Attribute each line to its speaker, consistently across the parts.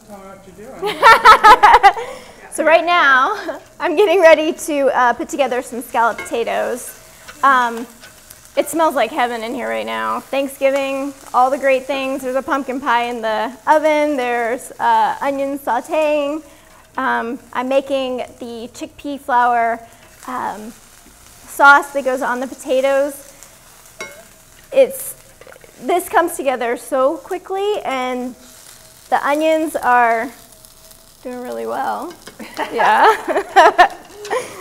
Speaker 1: Tell me what you're doing.
Speaker 2: So right now, I'm getting ready to put together some scalloped potatoes. It smells like heaven in here right now. Thanksgiving, all the great things. There's a pumpkin pie in the oven. There's onion sautéing. I'm making the chickpea flour sauce that goes on the potatoes. This comes together so quickly, and the onions are doing really well. Yeah.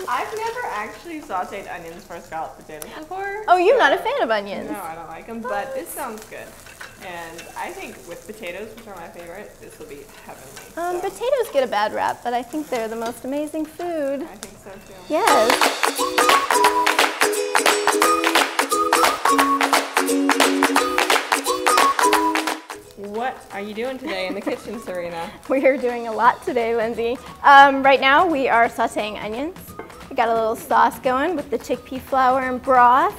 Speaker 3: I've never actually sauteed onions for scalloped potatoes before.
Speaker 2: Oh, you're not a fan of onions?
Speaker 3: No, I don't like them, but this sounds good. And I think with potatoes, which are my favorite, this will be heavenly.
Speaker 2: Potatoes get a bad rap, but I think they're the most amazing food.
Speaker 3: I think so too.
Speaker 2: Yes.
Speaker 3: What are you doing today in the kitchen, Sarena?
Speaker 2: We are doing a lot today, Lindsay. Right now we are sauteing onions. We got a little sauce going with the chickpea flour and broth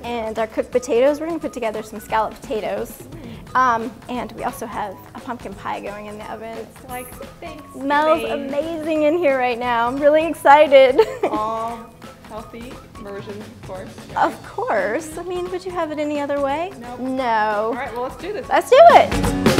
Speaker 2: and our cooked potatoes. We're going to put together some scalloped potatoes. And we also have a pumpkin pie going in the oven.
Speaker 3: It's like Thanksgiving.
Speaker 2: Smells amazing in here right now. I'm really excited.
Speaker 3: All healthy versions, of course. Right?
Speaker 2: Of course. I mean, would you have it any other way?
Speaker 3: Nope.
Speaker 2: No.
Speaker 3: All right, well, let's do this.
Speaker 2: Let's do it.